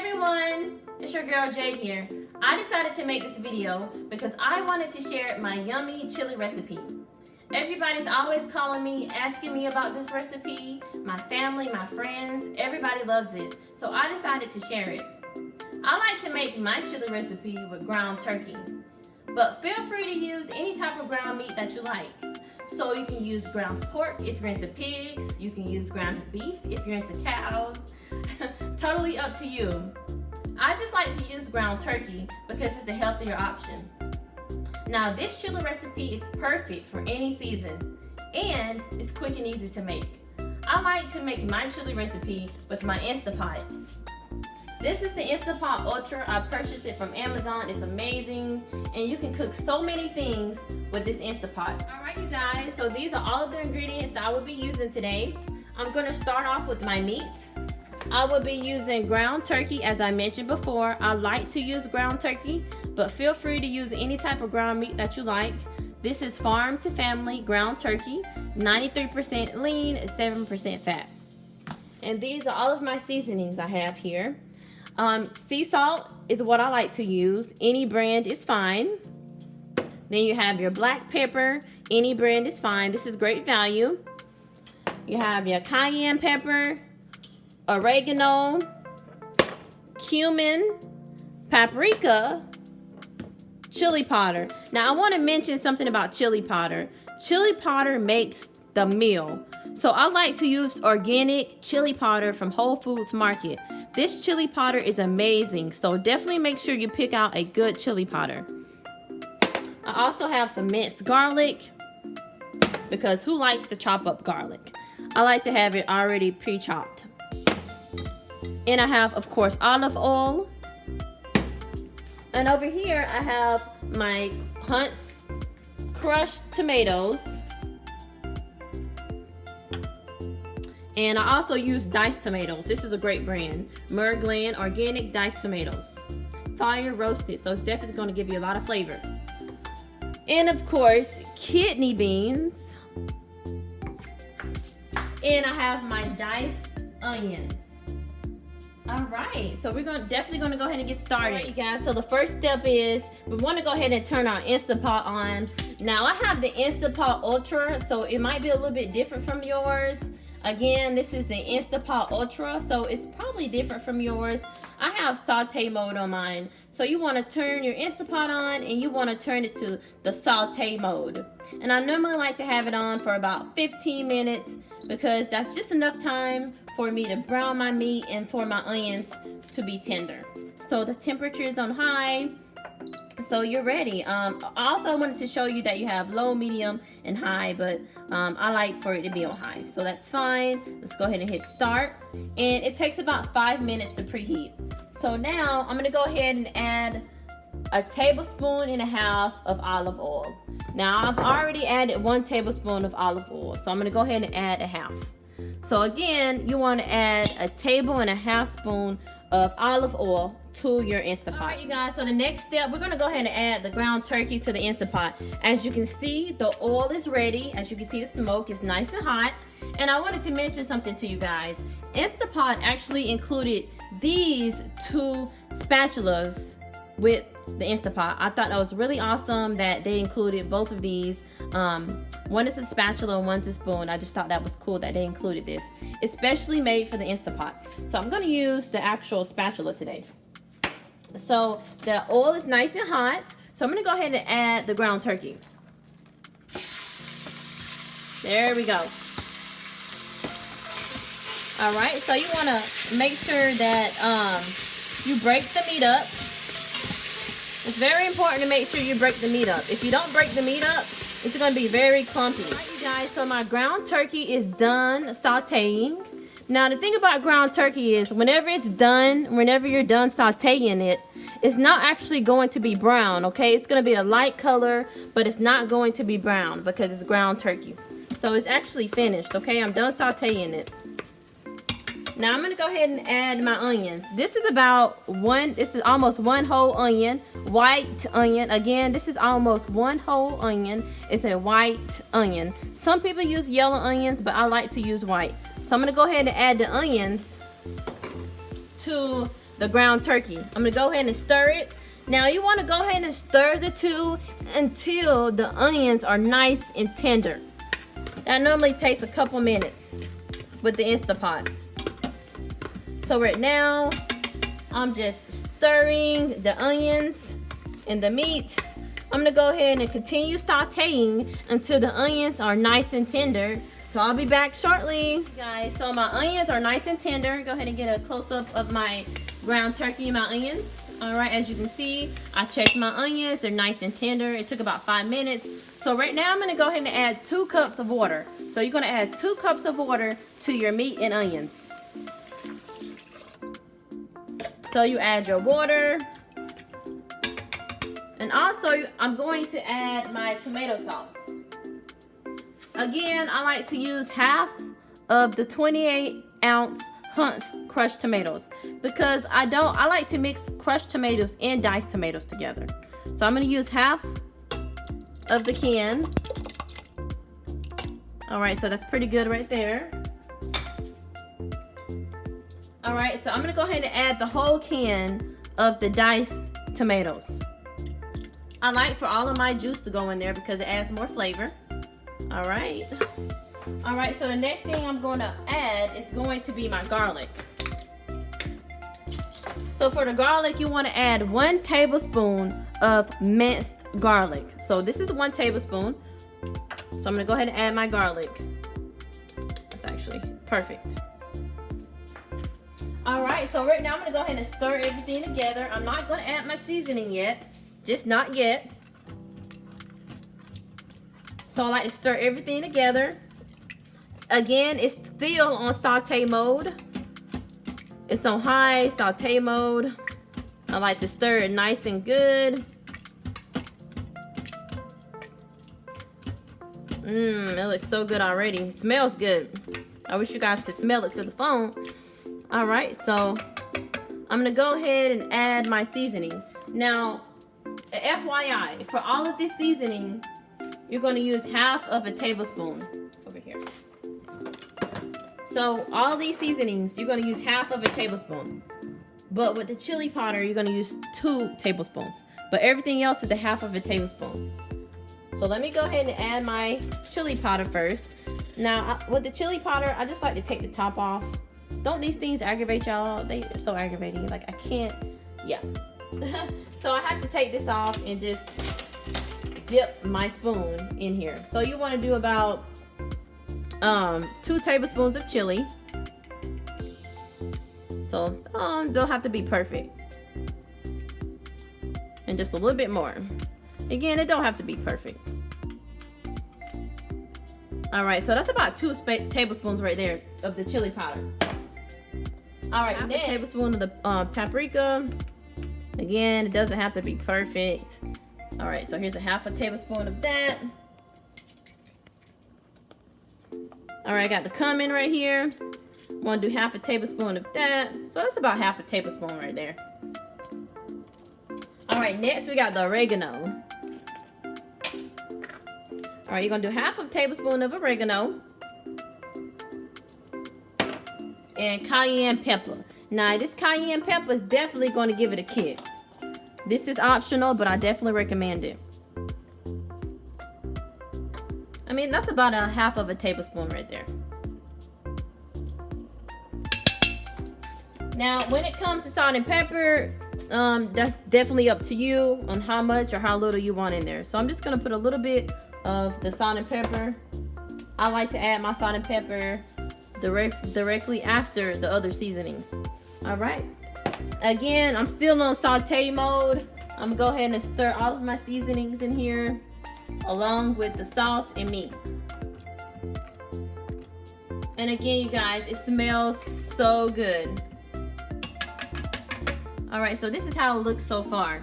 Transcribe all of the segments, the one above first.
everyone, it's your girl Jay here. I decided to make this video because I wanted to share my yummy chili recipe. Everybody's always calling me, asking me about this recipe. My family, my friends, everybody loves it. So I decided to share it. I like to make my chili recipe with ground turkey. But feel free to use any type of ground meat that you like. So you can use ground pork if you're into pigs. You can use ground beef if you're into cows. Totally up to you. I just like to use ground turkey because it's a healthier option. Now this chili recipe is perfect for any season and it's quick and easy to make. I like to make my chili recipe with my Instapot. This is the Instapot Ultra. I purchased it from Amazon. It's amazing and you can cook so many things with this Instapot. Alright you guys, so these are all of the ingredients that I will be using today. I'm going to start off with my meat. I will be using ground turkey as I mentioned before. I like to use ground turkey, but feel free to use any type of ground meat that you like. This is farm to family ground turkey, 93% lean, 7% fat. And these are all of my seasonings I have here. Sea salt is what I like to use. Any brand is fine. Then you have your black pepper. Any brand is fine. This is great value. You have your cayenne pepper, oregano, cumin, paprika, chili powder. Now I want to mention something about chili powder. Chili powder makes the meal. So I like to use organic chili powder from Whole Foods Market. This chili powder is amazing, so definitely make sure you pick out a good chili powder. I also have some minced garlic because who likes to chop up garlic? I like to have it already pre-chopped. And I have, of course, olive oil. And over here, I have my Hunt's crushed tomatoes. And I also use diced tomatoes. This is a great brand. Mergland Organic Diced Tomatoes. Fire roasted, so it's definitely going to give you a lot of flavor. And of course, kidney beans. And I have my diced onions. Alright, so we're definitely going to go ahead and get started. Alright you guys, so the first step is we want to go ahead and turn our Instapot on. Now I have the Instapot Ultra, so it might be a little bit different from yours. Again, this is the Instapot Ultra, so it's probably different from yours. I have saute mode on mine. So you want to turn your Instapot on and you want to turn it to the saute mode. And I normally like to have it on for about 15 minutes because that's just enough time for me to brown my meat and for my onions to be tender. So the temperature is on high. So you're ready. I also wanted to show you that you have low, medium, and high, but I like for it to be on high. So that's fine. Let's go ahead and hit start. And it takes about 5 minutes to preheat. So now I'm gonna go ahead and add a 1.5 tablespoons of olive oil. Now I've already added 1 tablespoon of olive oil, so I'm gonna go ahead and add a half. So again, you want to add a 1.5 tablespoons of olive oil to your Instapot. Alright you guys, so the next step, we're going to go ahead and add the ground turkey to the Instapot. As you can see, the oil is ready. As you can see, the smoke is nice and hot. And I wanted to mention something to you guys. Instapot actually included these 2 spatulas with the Instapot. I thought that was really awesome that they included both of these. One is a spatula and one's a spoon. I just thought that was cool that they included this. Especially made for the Instapot. So I'm going to use the actual spatula today. So the oil is nice and hot. So I'm going to go ahead and add the ground turkey. There we go. Alright, so you want to make sure that you break the meat up. It's very important to make sure you break the meat up. If you don't break the meat up, it's going to be very clumpy. Alright you guys, so my ground turkey is done sauteing. Now the thing about ground turkey is whenever you're done sauteing it, it's not actually going to be brown, okay? It's going to be a light color, but it's not going to be brown because it's ground turkey. So it's actually finished, okay? I'm done sauteing it. Now I'm going to go ahead and add my onions. This is almost 1 whole onion, white onion. Again, this is almost 1 whole onion. It's a white onion. Some people use yellow onions, but I like to use white. So I'm going to go ahead and add the onions to the ground turkey. I'm gonna go ahead and stir it. Now you wanna go ahead and stir the two until the onions are nice and tender. That normally takes a couple minutes with the Instant Pot. So right now, I'm just stirring the onions and the meat. I'm gonna go ahead and continue sauteing until the onions are nice and tender. So I'll be back shortly, guys. So my onions are nice and tender. Go ahead and get a close-up of my ground turkey and my onions. All right, as you can see, I checked my onions. They're nice and tender. It took about 5 minutes. So right now, I'm gonna go ahead and add 2 cups of water. So you're gonna add 2 cups of water to your meat and onions. So you add your water. And also, I'm going to add my tomato sauce. Again, I like to use half of the 28-ounce Hunt's crushed tomatoes because I like to mix crushed tomatoes and diced tomatoes together. So I'm going to use half of the can. All right, so that's pretty good right there. All right, so I'm going to go ahead and add the whole can of the diced tomatoes. I like for all of my juice to go in there because it adds more flavor. All right, so the next thing I'm going to add is going to be my garlic. So for the garlic, you want to add 1 tablespoon of minced garlic. So this is 1 tablespoon. So I'm going to go ahead and add my garlic. That's actually perfect. All right, so right now I'm going to go ahead and stir everything together. I'm not going to add my seasoning yet, just not yet. So I like to stir everything together. Again, it's still on saute mode. It's on high saute mode. I like to stir it nice and good. It looks so good already. It smells good. I wish you guys could smell it through the phone. All right, so I'm gonna go ahead and add my seasoning. Now, FYI, for all of this seasoning, you're going to use half of a tablespoon over here. So all these seasonings, you're going to use half of a tablespoon. But with the chili powder, you're going to use 2 tablespoons. But everything else is a half of a tablespoon. So let me go ahead and add my chili powder first. Now, with the chili powder, I just like to take the top off. Don't these things aggravate y'all? They're so aggravating. Like, I can't, yeah. So I have to take this off and just dip my spoon in here. So you want to do about 2 tablespoons of chili. So don't have to be perfect. And just a little bit more. Again, it don't have to be perfect. All right, so that's about 2 tablespoons right there of the chili powder. All right, half a tablespoon of the paprika. Again, it doesn't have to be perfect. All right, so here's a half a tablespoon of that. All right, I got the cumin right here. I'm gonna do half a tablespoon of that. So that's about half a tablespoon right there. All right, next we got the oregano. All right, you're gonna do half a tablespoon of oregano. And cayenne pepper. Now, this cayenne pepper is definitely gonna give it a kick. This is optional, but I definitely recommend it. I mean, that's about a half of a tablespoon right there. Now, when it comes to salt and pepper, that's definitely up to you on how much or how little you want in there. So I'm just gonna put a little bit of the salt and pepper. I like to add my salt and pepper directly after the other seasonings. All right. Again, I'm still on saute mode. I'm gonna go ahead and stir all of my seasonings in here along with the sauce and meat. And again, you guys, it smells so good. All right, so this is how it looks so far.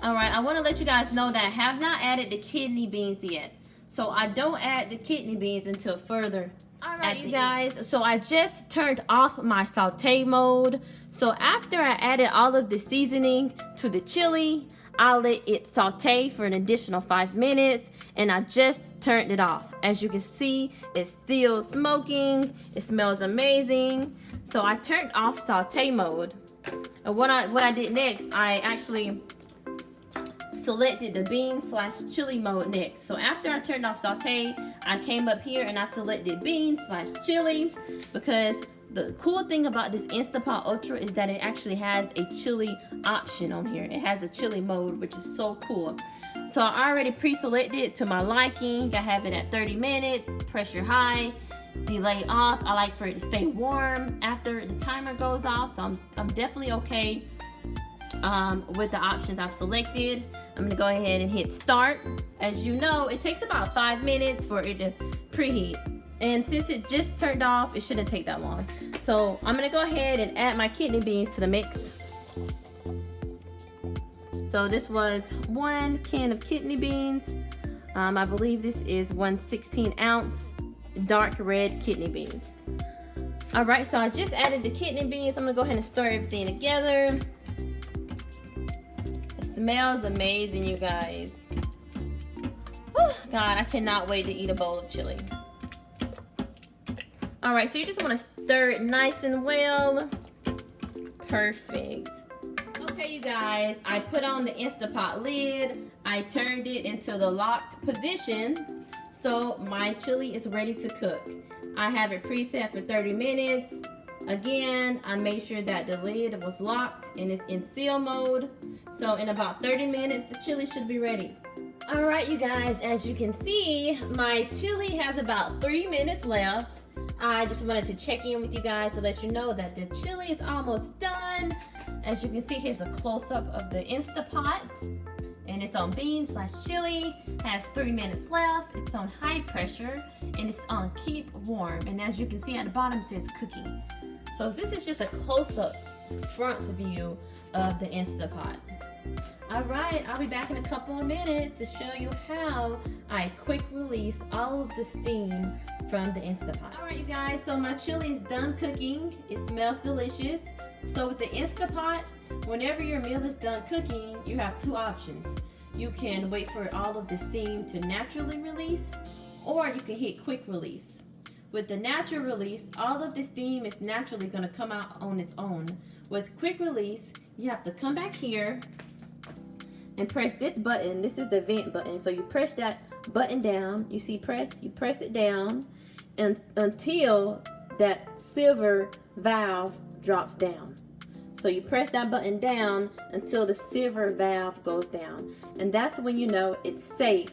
All right, I want to let you guys know that I have not added the kidney beans yet. So I don't add the kidney beans until further. All right, you guys, so I just turned off my saute mode. So after I added all of the seasoning to the chili, I let it saute for an additional 5 minutes, and I just turned it off. As you can see, it's still smoking. It smells amazing. So I turned off saute mode. And what I did next, I actually selected the bean/chili mode next. So after I turned off saute, I came up here and I selected bean/chili, because the cool thing about this Instapot Ultra is that it actually has a chili option on here. It has a chili mode, which is so cool. So I already pre-selected it to my liking. I have it at 30 minutes, pressure high, delay off. I like for it to stay warm after the timer goes off. So I'm definitely okay with the options I've selected. I'm gonna go ahead and hit start. As you know, it takes about 5 minutes for it to preheat. And since it just turned off, it shouldn't take that long. So I'm gonna go ahead and add my kidney beans to the mix. So this was 1 can of kidney beans. I believe this is 1 16-ounce dark red kidney beans. All right, so I just added the kidney beans. I'm gonna go ahead and stir everything together. It smells amazing, you guys. Oh, God, I cannot wait to eat a bowl of chili. All right, so you just want to stir it nice and well. Perfect. Okay, you guys, I put on the Instapot lid. I turned it into the locked position. So my chili is ready to cook. I have it preset for 30 minutes. Again, I made sure that the lid was locked and it's in seal mode. So in about 30 minutes, the chili should be ready. All right, you guys, as you can see, my chili has about 3 minutes left. I just wanted to check in with you guys to let you know that the chili is almost done. As you can see, here's a close-up of the Instapot. And it's on bean/chili, has 3 minutes left. It's on high pressure, and it's on keep warm. And as you can see at the bottom, it says cooking. So this is just a close-up front view of the Instapot. All right, I'll be back in a couple of minutes to show you how I quick release all of the steam from the Instapot. All right, you guys, so my chili is done cooking. It smells delicious. So with the Instapot, whenever your meal is done cooking, you have 2 options. You can wait for all of the steam to naturally release, or you can hit quick release. With the natural release, all of the steam is naturally going to come out on its own. With quick release, you have to come back here and press this button. This is the vent button. So you press that button down. You see press? You press it down and until that silver valve drops down. So you press that button down until the silver valve goes down. And that's when you know it's safe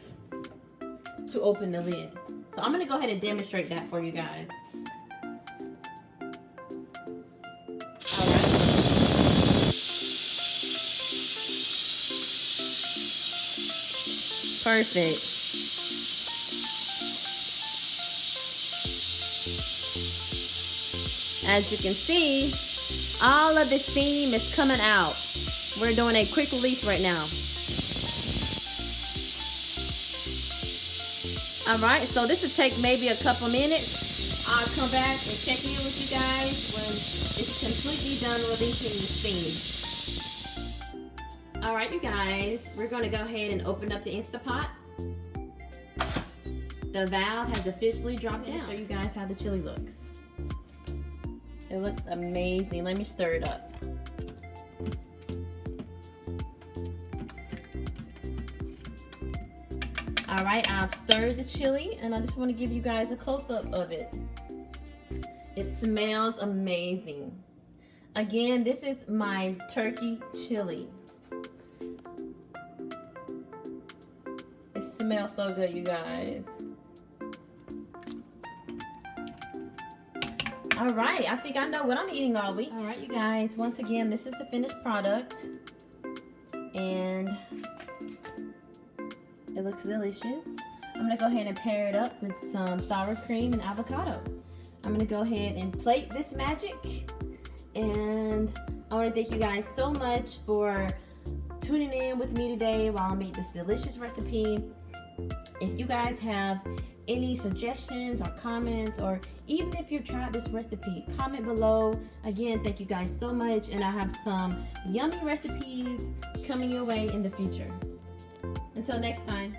to open the lid. So I'm gonna go ahead and demonstrate that for you guys. All right. Perfect. As you can see, all of the steam is coming out. We're doing a quick release right now. All right, so this will take maybe a couple minutes. I'll come back and check in with you guys when it's completely done releasing the steam. All right, you guys, we're gonna go ahead and open up the Instapot. The valve has officially dropped down. I'll show you guys how the chili looks. It looks amazing. Let me stir it up. All right, I've stirred the chili and I just want to give you guys a close-up of it. It smells amazing. Again, this is my turkey chili. It smells so good, you guys. All right, I think I know what I'm eating all week. All right, you guys, once again, this is the finished product. And it looks delicious. I'm gonna go ahead and pair it up with some sour cream and avocado. I'm gonna go ahead and plate this magic. And I wanna thank you guys so much for tuning in with me today while I make this delicious recipe. If you guys have any suggestions or comments, or even if you've tried this recipe, comment below. Again, thank you guys so much, and I have some yummy recipes coming your way in the future. Until next time.